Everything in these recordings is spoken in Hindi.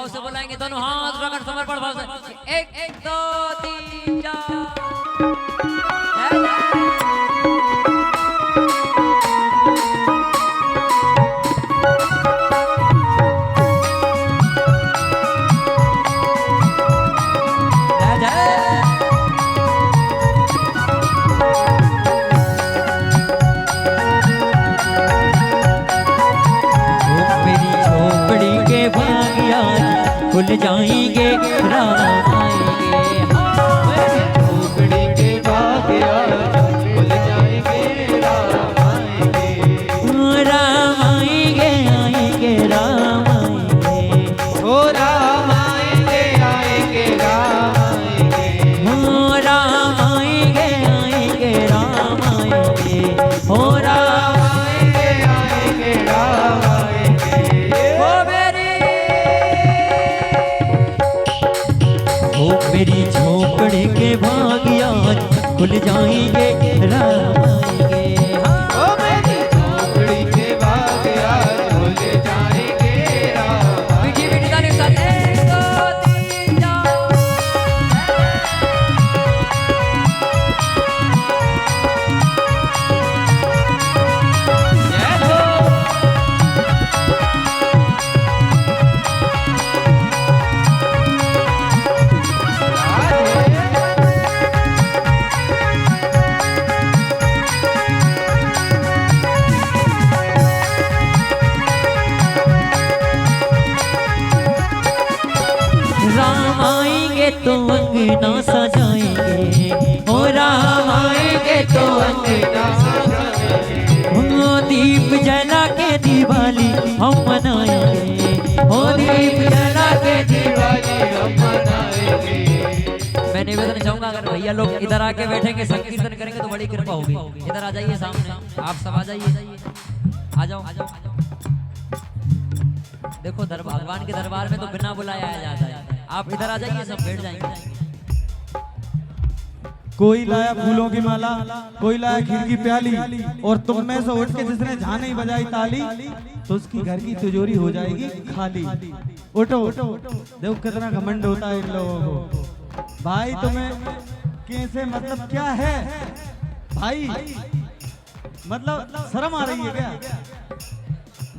से बुलाएंगे दोनों हाथ रगड़ समर्पण भाव से। एक एक दो तीन चार। खुल जाएंगे राम आएंगे, झोपड़ी के भाग आज खुल जाएंगे राम आएंगे। राम आएंगे आएंगे राम आएंगे, ओ राम आएंगे आएंगे राम आएंगे। हो राम आएंगे आएंगे राम आएंगे, हो राम आएंगे आएंगे राम आएंगे। मेरी झोपड़ी के भाग्य आज खुल जाएंगे राम आएंगे। ओ मेरी झोपड़ी के भाग आज खुल जाएंगे राम आएंगे। मीठी मीठी ताली के साथ एक दो तीन चार। राम आएंगे तो अंगना सजाएंगे, हो राम आएंगे तो अंगना सजाएंगे, हो दीप जला के दिवाली हम मनाएंगे, हो दीप जला के दिवाली हम मनाएंगे। मैं निवेदन चाहूंगा अगर भैया लोग इधर आके बैठेंगे संकीर्तन करेंगे तो बड़ी कृपा होगी। इधर आ जाइए सामने, आप सब आ जाइए, आ जाओ। देखो भगवान के दरबार में तो बिना बुलाया आया जाता है। आप इधर आ जाइए, सब बैठ जाएंगे। कोई लाया फूलों की माला, कोई लाया खीर की प्याली, और तुम में से उठ के जिसने जहाँ नहीं बजाई ताली तो उसकी घर की तिजोरी हो जाएगी खाली। उठो देखो कितना घमंड होता है इन लोगों को। भाई तुम्हें कैसे मतलब क्या है भाई, मतलब शर्म आ रही है क्या?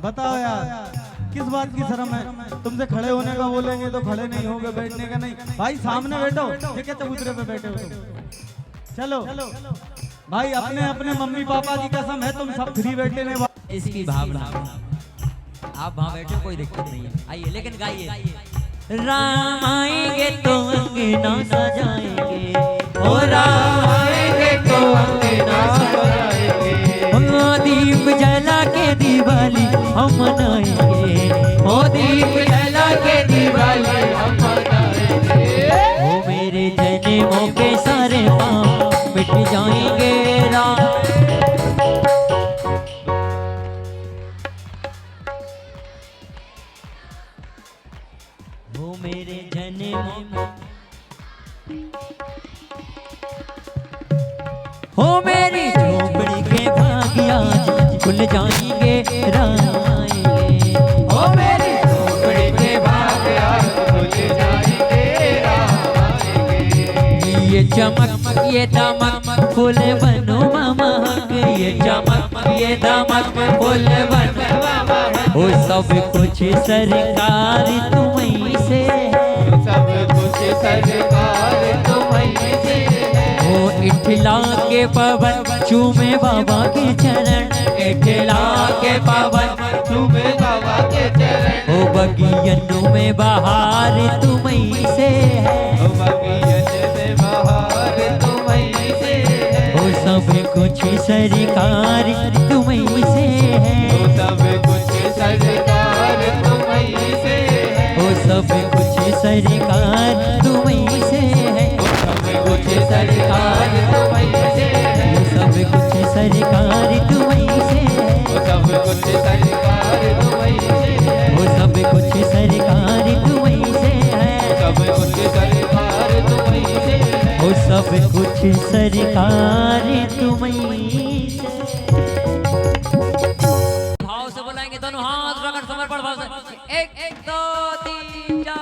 बताओ यार किस बात की शर्म है? तुमसे खड़े होने का बोलेंगे तो खड़े नहीं होगे, बैठने का नहीं। भाई सामने बैठो, ये क्या चबूतरे पे बैठे हो तुम? चलो भाई, अपने अपने मम्मी पापा की कसम है तुम सब फ्री बैठे ने। इसकी भावना आप वहाँ बैठे कोई दिक्कत नहीं है। आइए लेकिन गाइए। राम आएंगे तो अंगना सजाएंगे, हो राम आएंगे तो अंगना सजाएंगे, हो दीप जला के दिवाली हम मनाएंगे, हो दीप जला के दिवाली हम मनाएंगे। हो मेरे जन्मों के सारे पाप मिट जाएंगे राम। हो मेरे जन्मों, हो मेरी झोपड़ी के भाग्य आज खुल जाएंगे राम आएंगे, ओ मेरी झोपड़ी के भाग आज खुल जाएंगे राम आएंगे। ये चमक ये दमक फूल बनो महक, ये चमक ये दमक फूल बनो महक, हो सब कुछ सरकार तुम्हीं से, सब कुछ सरकार तुम्हीं से। हो इठला के पवन चूमे बाबा के चरण, इठला के पवन तुम्हें बाबा के चरण। हो बगियनों में बहार तुम्हीं से है, ओ बगियन में बहार तुम्हीं से है। हो सब कुछ सरकार तुम्हीं से है, ओ सब कुछ सरकार तुम्हीं से है। हो सब कुछ सरकार तुम्हीं से है, सब कुछ सरकार तुम्हीं से है। हो सब कुछ सरकार तुम्हीं से है, ओ सब कुछ सरकार तुम्हीं से है। हो सब कुछ सरकार तुम्हीं से है, सब कुछ सरकार तुम्हीं से है। हो सब कुछ सरकार तुम्हीं से। भाव से बुलाएंगे दोनों हाथ रगड़ समर्पण भाव से। एक एक दो तीन चार।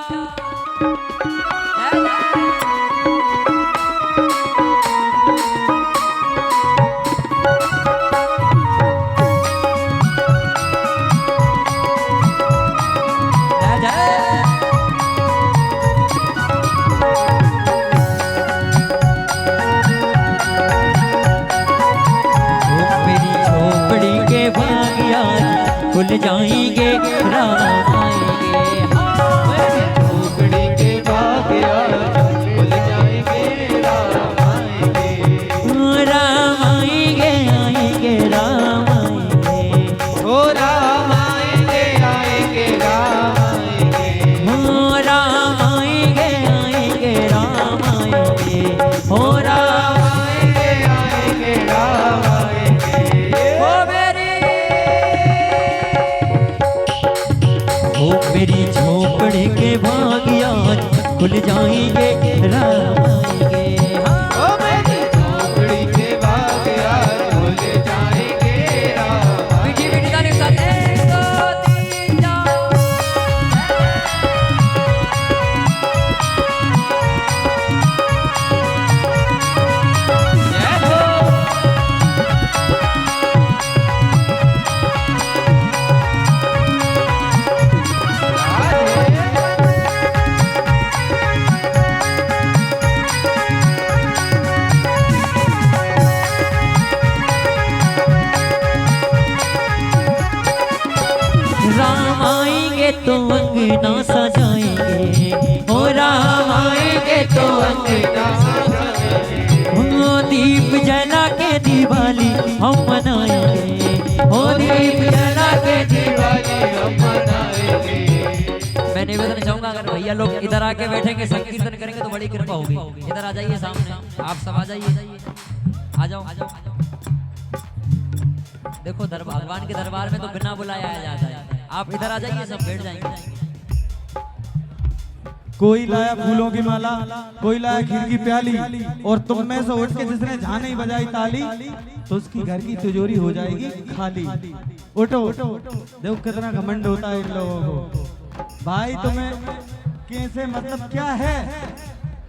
खुल जाएंगे राम आएंगे, झोपड़ी के भाग आज खुल जाएंगे राम आएंगे। राम आएंगे आएंगे राम आएंगे, ओ राम आएंगे आएंगे राम आएंगे। हो राम आएंगे आएंगे राम आएंगे, हो राम आएंगे आएंगे राम आएंगे। मेरी झोपड़ी के भागिया खुल जाएंगे राम आएंगे। ओ मेरी झोपड़ी के भाग आज खुल जाएंगे राम आएंगे। मीठी मीठी गाने के साथ 1 2 3 4 जय हो। राम आएंगे तो अंगना सजाएंगे, हो राम आएंगे तो अंगना सजाएंगे, हो दीप जला के दिवाली हम मनाएंगे, हो दीप जला के दिवाली हम मनाएंगे। मैं निवेदन चाहूंगा अगर भैया लोग इधर आके बैठेंगे संकीर्तन करेंगे तो बड़ी कृपा होगी। इधर आ जाइए सामने, आप सब आ जाइए, आ जाओ। देखो भगवान के दरबार में तो बिना बुलाया आया जाता है। आप इधर आ जाइए, सब बैठ जाएंगे। कोई लाया फूलों की माला, कोई लाया खीर की प्याली, और तुम में से उठ के जिसने जहां नहीं बजाई ताली तो उसकी घर की तिजोरी हो जाएगी खाली। उठो, देखो कितना घमंड होता है इन लोगों को। भाई तुम्हें कैसे, मतलब क्या है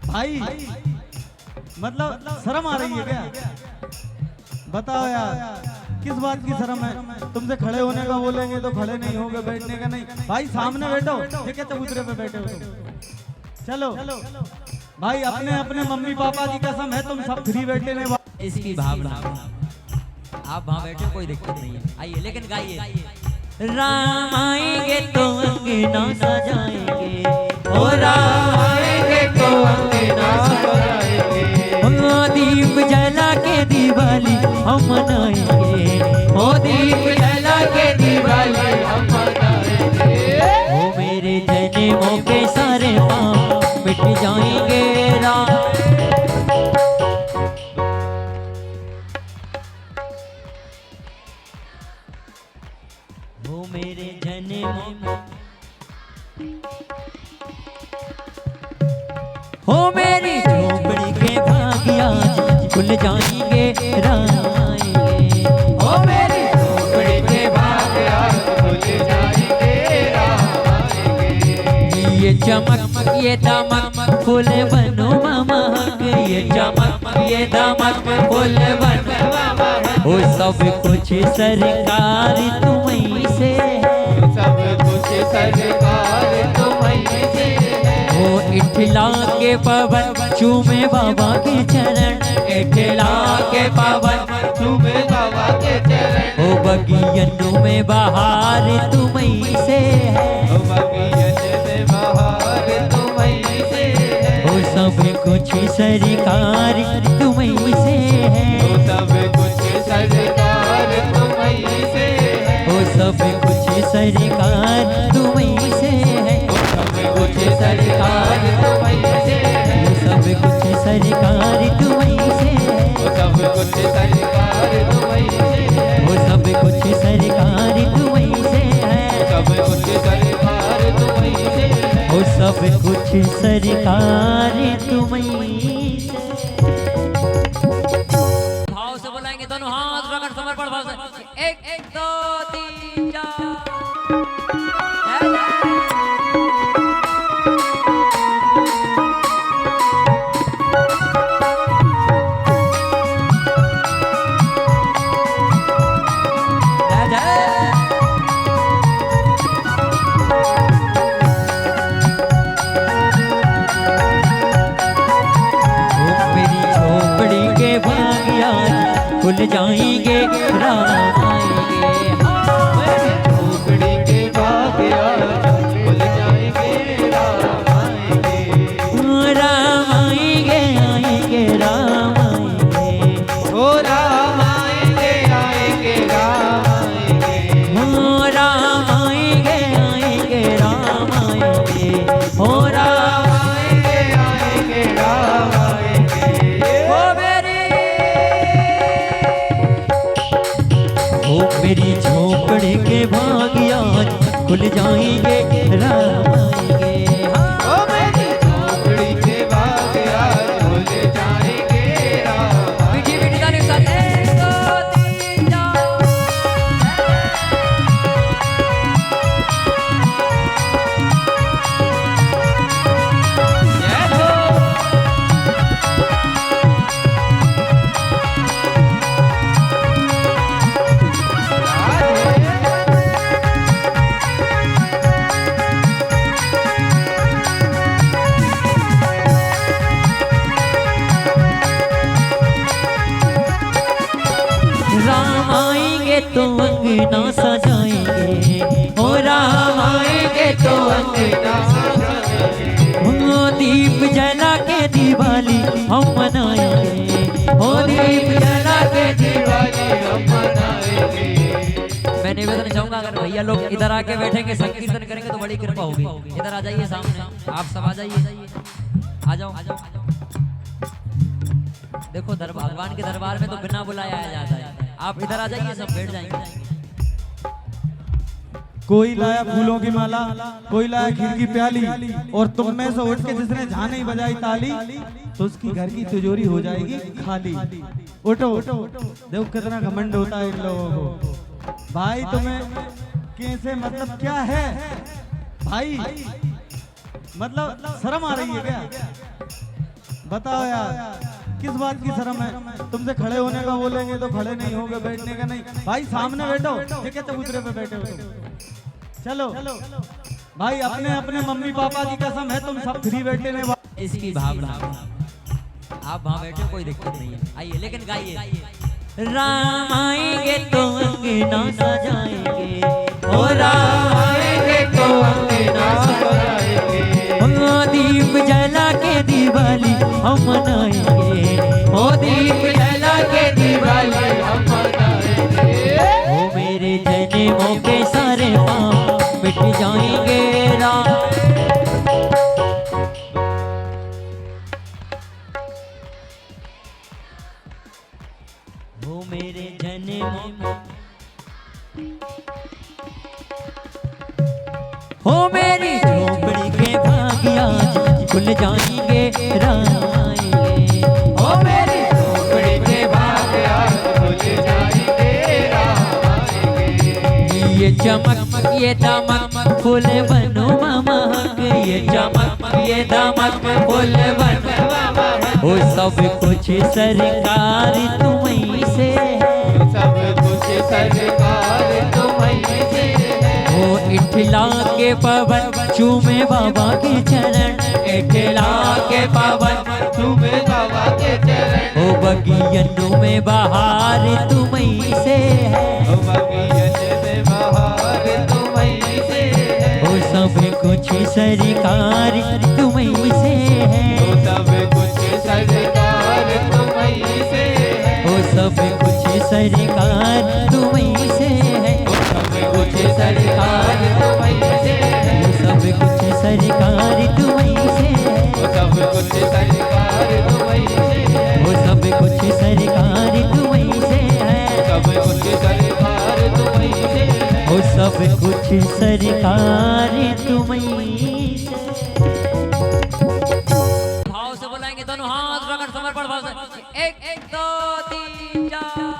भाई, मतलब शर्म आ रही है क्या? बताओ यार, किस बात की शर्म है? तुमसे खड़े होने का बोलेंगे तो खड़े नहीं होगे, बैठने का नहीं। भाई सामने बैठो, ठीक है, चबूतरे पे बैठे हो तुम। चलो भाई, अपने अपने मम्मी पापा की कसम है तुम सब फ्री बैठे नहीं। इसकी भावना, आप वहाँ बैठे कोई दिक्कत नहीं है। आइए लेकिन गाइए। राम आएंगे तो अंगना सजाएंगे, हो राम राम आएंगे तो अंगना सजाएंगे। हो दीप जला के दिवाली हम मनाएंगे, हो दीप जला के दिवाली हम मनाएंगे। हो मेरे जन्मों के सारे पाप मिट जाएंगे राम। हो मेरे जन्मों, हो मेरी झोपड़ी के भागिया खुल जाएंगे राम आएंगे, ओ मेरी झोपड़ी के भाग आज खुल जाएंगे राम आएंगे। ये चमक ये दमक फूल बनो महक, ये चमक ये दमक फूल बनो महक। हो सब कुछ सरकार तुम्हीं से है, सब कुछ सरकार तुम्हीं से है। हो इठला के पवन चूमे बाबा के चरण, इठला के पवन तुम्हें बाबा के चरण। हो बगियनों में बहार तुम्हीं से है, ओ बगियन में बहार तुम्हीं से है। हो सब कुछ सरकार तुम्हीं से है, ओ सब कुछ सरकार तुम्हीं से है। हो सब कुछ सरकार तुम्हीं से है, सब कुछ सरकार तुम्हीं से है। हो सब कुछ सरकार तुम्हीं से है, ओ सब कुछ सरकार तुम्हीं से है। हो सब कुछ सरकार तुम्हीं से है, सब कुछ सरकार तुम्हीं से है। हो सब कुछ सरकार तुम्हीं से। भाव से बुलाएंगे, दोनों हाथ रगड़ समर्पण भाव से। 1 2 3 4 खुल जाएंगे राम आएंगे। झोपड़ी के भाग आज खुल जाएंगे राम आएंगे। राम आएंगे आएंगे राम आएंगे। ओ राम आएंगे आएंगे राम आएंगे। हो राम आएंगे आएंगे राम आएंगे। हो राम आएंगे आएंगे राम आएंगे। ओ मेरी झोपड़ी के भाग्य आज खुल जाएंगे राम आएंगे। ओ मेरी झोपड़ी के भाग आज खुल जाएंगे राम आएंगे। मीठी मीठी ताली के साथ 1 2 3 4 राम आएंगे तो अंगना सजाएंगे। ओ राम आएंगे तो अंगना सजाएंगे। ओ दीप जला के दिवाली हम मनाएंगे। ओ दीप जला के दिवाली हम मनाएंगे। मैं निवेदन चाहूंगा अगर भैया लोग इधर आके बैठेंगे संकीर्तन करेंगे तो बड़ी कृपा होगी। इधर आ जाइए सामने, आप सब आ जाइए, आ जाओ। देखो भगवान के दरबार में तो बिना बुलाया आया जाता है। आप इधर आ जाइए, सब बैठ जाएंगे। कोई लाया फूलों की माला, कोई लाया खीर की प्याली, और तुम में से उठ के जिसने जहाँ नहीं बजाई ताली तो उसकी घर की तिजोरी हो जाएगी खाली। उठो उठो, देखो कितना घमंड होता है इन लोगों को। भाई तुम्हें कैसे, मतलब क्या है भाई, मतलब शर्म आ रही है क्या? बताओ यार, किस बात की शर्म है? तुमसे खड़े होने का बोलेंगे तो खड़े नहीं होगे, बैठने का नहीं। भाई सामने बैठो, ये क्या चबूतरे पे बैठे हो तुम? चलो भाई, अपने अपने मम्मी पापा की कसम है तुम सब फ्री बैठे नहीं। इसकी भावना, आप वहाँ बैठे कोई दिक्कत नहीं है, आइए लेकिन गाइए। राम आएंगे तो अंगना सजाएंगे। ओ राम आएंगे तो अंगना सजाएंगे। ओ दीप जला के दिवाली हम मनाएंगे। ओ दीप जला के दिवाली हम मनाएंगे। ओ मेरे जन्मों के सारे पाप मिट जाएंगे राम। ओ मेरे जन्मों, हो मेरी झोपड़ी के भाग्य आज खुल जाएंगे राम आएंगे। ओ मेरी झोपड़ी के भाग आज खुल जाएंगे राम आएंगे। ये चमक ये दमक फूल बनो महक। ये चमक ये दमक फूल बनो महक। ओ सब कुछ सरकार तुम्हीं से है। सब कुछ सरकार तुम्हीं से है। ओ इठला के पवन चूमे बाबा के चरण। इठला के पवन चूमे बाबा के चरण। ओ बगियनों में बहार तुम्हीं से है। ओ बगियन में बहार तुम्हीं से है। ओ सब कुछ सरकार तुम्हीं से है। ओ सब कुछ सरकार तुम्हीं से है। ओ सब कुछ सरकार तुम्हीं से है। ओ सब कुछ सरकार तुम्हीं से है। ओ सब कुछ सरकार तुम्हीं से है। ओ सब कुछ सरकार तुम्हीं से है। ओ सब कुछ सरकार तुम्हीं से है। सब कुछ सरकार तुम्हीं से है। ओ सब कुछ सरकार तुम्हीं से। भाव से बुलाएंगे, दोनों हाथ रगड़ समर्पण भाव से। 1 1 2 3 4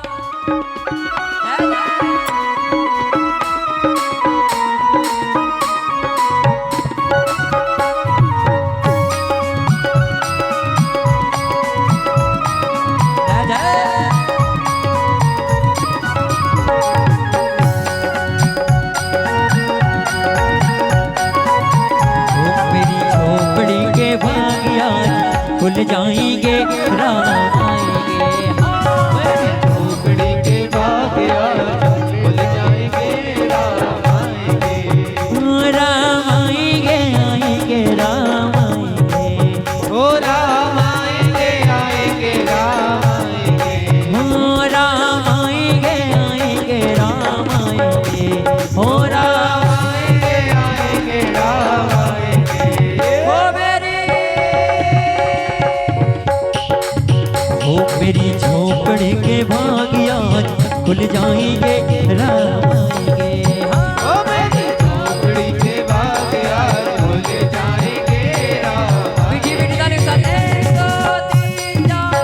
खुल जाएंगे राम आएंगे। खुल जाएंगे राम आएंगे। ओ मेरी झोपड़ी के बाग आज खुल जाएंगे राम। मीठी मीठी ताली के साथ 1 2 3 जाओ।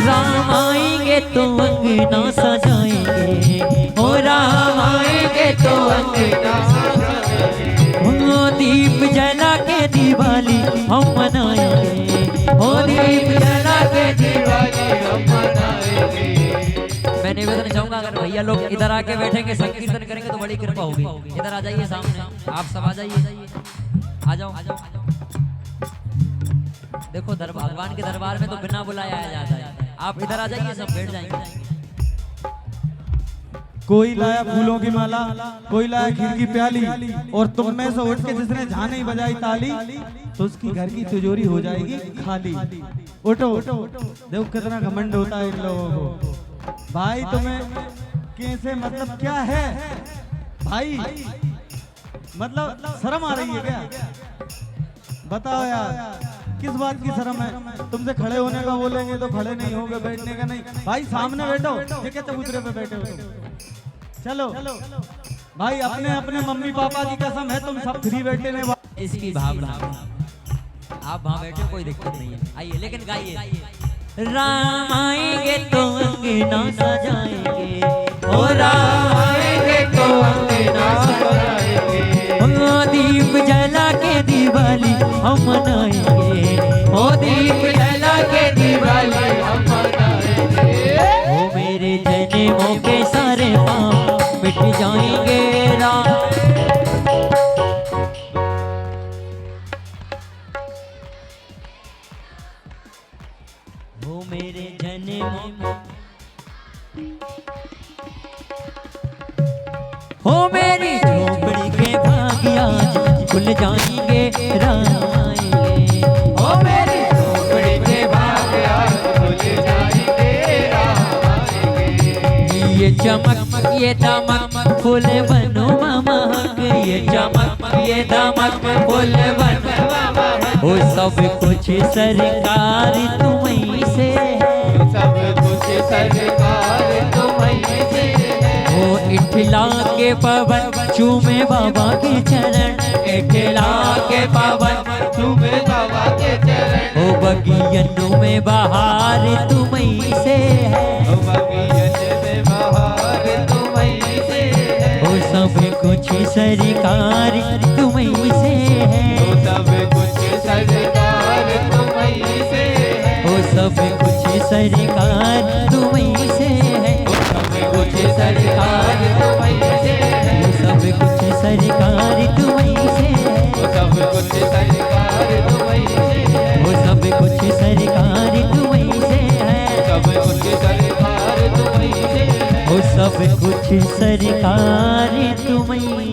राम आएंगे तो अंगना सजाएंगे, ओ राम आएंगे तो अंगना सजाएंगे। दीप जला के दिवाली हम मनाएंगे, ओ दीप जला के दिवाली हम मनाएंगे। मैं निवेदन चाहूंगा अगर भैया लोग इधर आके बैठेंगे संकीर्तन करेंगे तो बड़ी कृपा होगी। इधर आ जाइए सामने, आप सब आ जाइए, आ जाओ। देखो भगवान के दरबार में तो बिना बुलाए आया जाता है। आप इधर आ जाइए, सब बैठ जाएंगे। कोई लाया फूलों की माला, कोई लाया खीर की प्याली, और तुम में से उठ के जिसने जहाँ नहीं बजाई ताली तो उसकी घर की तिजोरी हो जाएगी खाली। उठो देखो कितना घमंड होता है इन लोगों को। भाई तुम्हें कैसे मतलब क्या है भाई, मतलब शर्म आ रही है क्या? बताओ यार किस बात की शर्म है? तुमसे खड़े होने का बोलेंगे तो खड़े नहीं होगे, बैठने का नहीं। भाई सामने बैठो, ये क्या चबूतरे पे बैठे हो तुम? चलो भाई, अपने अपने मम्मी पापा की कसम है तुम सब फ्री बैठे नहीं। इसकी भावना, आप वहाँ बैठे कोई दिक्कत नहीं है। आइए लेकिन गाइए। राम आएंगे तो अंगना सजाएंगे, ओ राम आएंगे तो अंगना सजाएंगे। दीप जला के दिवाली हम मनाएंगे, ओ दीप जला के दिवाली हम मनाएंगे। ओ मेरे जन्मों के सारे पाप मिट जाएंगे राम। ओ मेरे जन्मों हो मेरी झोपड़ी के भाग्य आज खुल जाएंगे राम आएंगे। ओ मेरी झोपड़ी के बाग आज खुल जाएंगे राम आएंगे। ये चमक ये दमक फूल बनो महक, ये चमक ये दमक फूल बनो महक। ओ सब कुछ सरकार तुम्हीं से है, सब कुछ सरकार तुम्हीं से है। ओ इठला के पवन चूमे बाबा के चरण, इठला के पवन चूमे बाबा के चरण। ओ बगियनों में बहार तुम्हीं से है, ओ बगियन में बहार तुम्हीं से है। ओ सब कुछ सरकार तुम्हीं से है, ओ सब कुछ सरकार तुम्हीं से है। ओ सब कुछ सरकार तुम्हीं से है, ओ सब कुछ सरकार तुम्हीं से है। ओ सब कुछ सरकार तुम्हीं से है, ओ सब कुछ सरकार तुम्हीं से है। ओ सब कुछ सरकार तुम्हीं से है, सब कुछ सरकार तुम्हीं से है। ओ सब कुछ सरकार तुम्हीं